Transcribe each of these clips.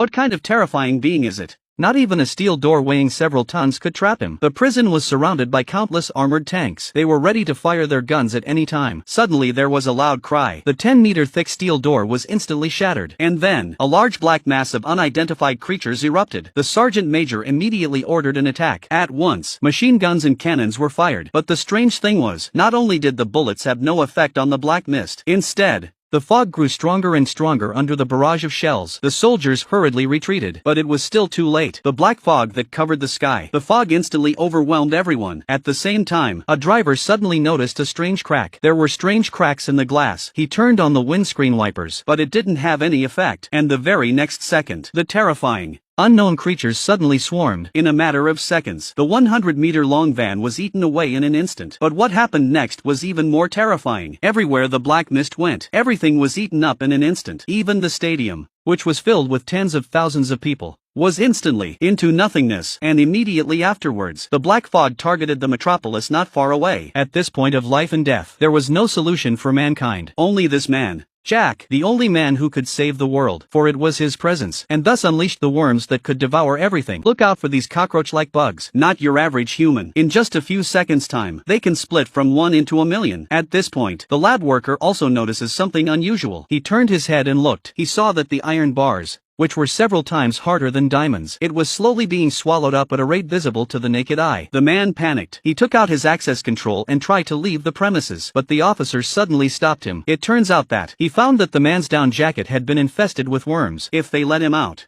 What kind of terrifying being is it? Not even a steel door weighing several tons could trap him. The prison was surrounded by countless armored tanks. They were ready to fire their guns at any time. Suddenly there was a loud cry. The 10-meter thick steel door was instantly shattered. And then, a large black mass of unidentified creatures erupted. The sergeant major immediately ordered an attack. At once, machine guns and cannons were fired. But the strange thing was, not only did the bullets have no effect on the black mist, instead, the fog grew stronger and stronger under the barrage of shells. The soldiers hurriedly retreated. But it was still too late. The black fog that covered the sky. The fog instantly overwhelmed everyone. At the same time, a driver suddenly noticed a strange crack. There were strange cracks in the glass. He turned on the windscreen wipers, but it didn't have any effect. And the very next second, the terrifying unknown creatures suddenly swarmed. In a matter of seconds, the 100-meter-long van was eaten away in an instant. But what happened next was even more terrifying. Everywhere the black mist went, everything was eaten up in an instant. Even the stadium, which was filled with tens of thousands of people, was instantly into nothingness. And immediately afterwards, the black fog targeted the metropolis not far away. At this point of life and death, there was no solution for mankind. Only this man, Jack, the only man who could save the world, for it was his presence, and thus unleashed the worms that could devour everything. Look out for these cockroach-like bugs, not your average human. In just a few seconds' time, they can split from 1 into a million. At this point, the lab worker also notices something unusual. He turned his head and looked. He saw that the iron bars, which were several times harder than diamonds, it was slowly being swallowed up at a rate visible to the naked eye. The man panicked. He took out his access control and tried to leave the premises, but the officer suddenly stopped him. It turns out that he found that the man's down jacket had been infested with worms. If they let him out,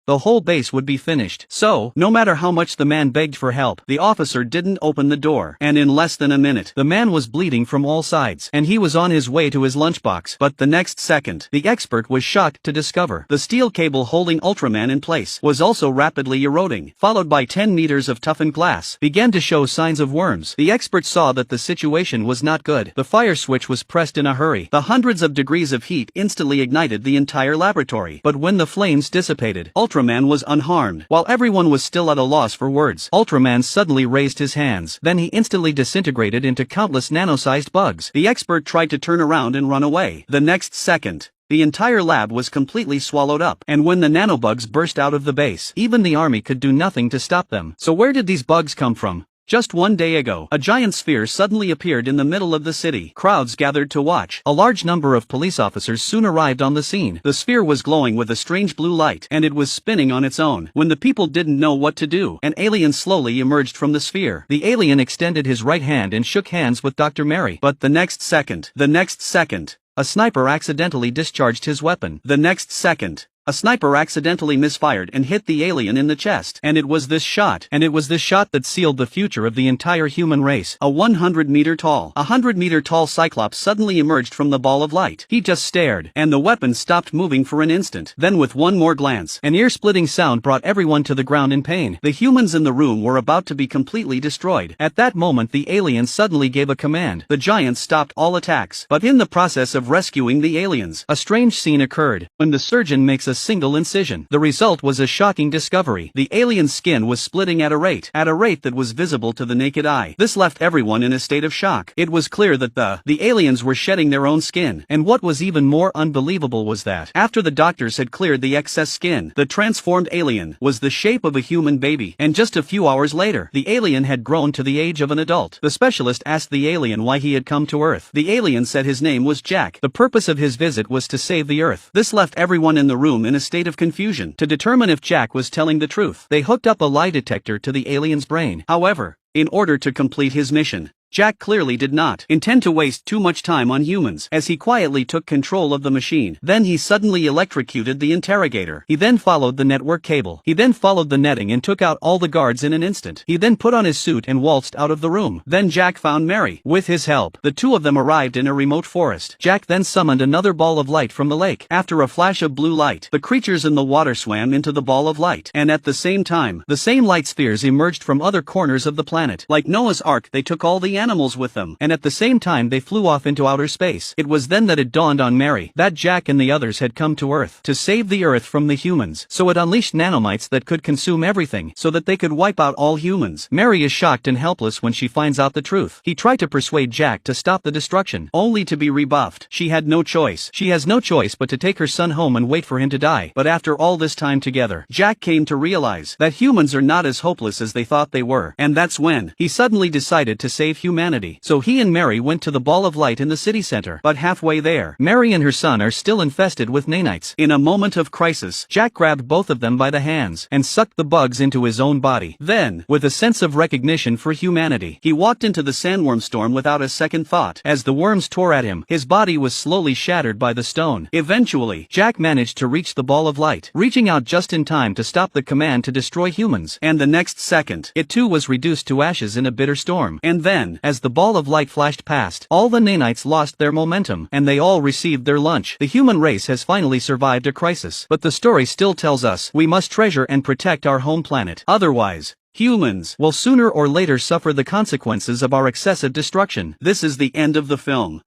the whole base would be finished. So, no matter how much the man begged for help, the officer didn't open the door. And in less than a minute, the man was bleeding from all sides, and he was on his way to his lunchbox. But the next second, the expert was shocked to discover the steel cable holding Ultraman in place was also rapidly eroding, followed by 10 meters of toughened glass began to show signs of worms. The expert saw that the situation was not good. The fire switch was pressed in a hurry. The hundreds of degrees of heat instantly ignited the entire laboratory. But when the flames dissipated, Ultraman was unharmed. While everyone was still at a loss for words, Ultraman suddenly raised his hands. Then he instantly disintegrated into countless nano-sized bugs. The expert tried to turn around and run away. The next second, the entire lab was completely swallowed up, and when the nanobugs burst out of the base, even the army could do nothing to stop them. So where did these bugs come from? Just 1 day ago, a giant sphere suddenly appeared in the middle of the city. Crowds gathered to watch. A large number of police officers soon arrived on the scene. The sphere was glowing with a strange blue light, and it was spinning on its own. When the people didn't know what to do, an alien slowly emerged from the sphere. The alien extended his right hand and shook hands with Dr. Mary. But the next second, a sniper accidentally discharged his weapon. The next second, a sniper accidentally misfired and hit the alien in the chest. And it was this shot that sealed the future of the entire human race. A 100-meter tall Cyclops suddenly emerged from the ball of light. He just stared, and the weapon stopped moving for an instant. Then with one more glance, an ear-splitting sound brought everyone to the ground in pain. The humans in the room were about to be completely destroyed. At that moment the alien suddenly gave a command. The giants stopped all attacks. But in the process of rescuing the aliens, a strange scene occurred. When the surgeon makes a single incision, the result was a shocking discovery. The alien's skin was splitting at a rate that was visible to the naked eye. This left everyone in a state of shock. It was clear that the aliens were shedding their own skin. And what was even more unbelievable was that, after the doctors had cleared the excess skin, the transformed alien was the shape of a human baby. And just a few hours later, the alien had grown to the age of an adult. The specialist asked the alien why he had come to Earth. The alien said his name was Jack. The purpose of his visit was to save the Earth. This left everyone in the room in a state of confusion. To determine if Jack was telling the truth, they hooked up a lie detector to the alien's brain. However, in order to complete his mission, Jack clearly did not intend to waste too much time on humans, as he quietly took control of the machine. Then he suddenly electrocuted the interrogator. He then followed the network cable. He then followed the netting and took out all the guards in an instant. He then put on his suit and waltzed out of the room. Then Jack found Mary. With his help, the two of them arrived in a remote forest. Jack then summoned another ball of light from the lake. After a flash of blue light, the creatures in the water swam into the ball of light. And at the same time, the same light spheres emerged from other corners of the planet. Like Noah's Ark, they took all the animals with them, and at the same time they flew off into outer space. It was then that it dawned on Mary that Jack and the others had come to Earth to save the Earth from the humans. So it unleashed nanomites that could consume everything so that they could wipe out all humans. Mary is shocked and helpless when she finds out the truth. He tried to persuade Jack to stop the destruction, only to be rebuffed. She had no choice. She has no choice but to take her son home and wait for him to die. But after all this time together, Jack came to realize that humans are not as hopeless as they thought they were. And that's when he suddenly decided to save humanity. So he and Mary went to the ball of light in the city center. But halfway there, Mary and her son are still infested with nanites. In a moment of crisis, Jack grabbed both of them by the hands and sucked the bugs into his own body. Then, with a sense of recognition for humanity, he walked into the sandworm storm without a second thought. As the worms tore at him, his body was slowly shattered by the stone. Eventually, Jack managed to reach the ball of light, reaching out just in time to stop the command to destroy humans. And the next second, it too was reduced to ashes in a bitter storm. And then, as the ball of light flashed past, all the nanites lost their momentum, and they all received their lunch. The human race has finally survived a crisis. But the story still tells us we must treasure and protect our home planet. Otherwise, humans will sooner or later suffer the consequences of our excessive destruction. This is the end of the film.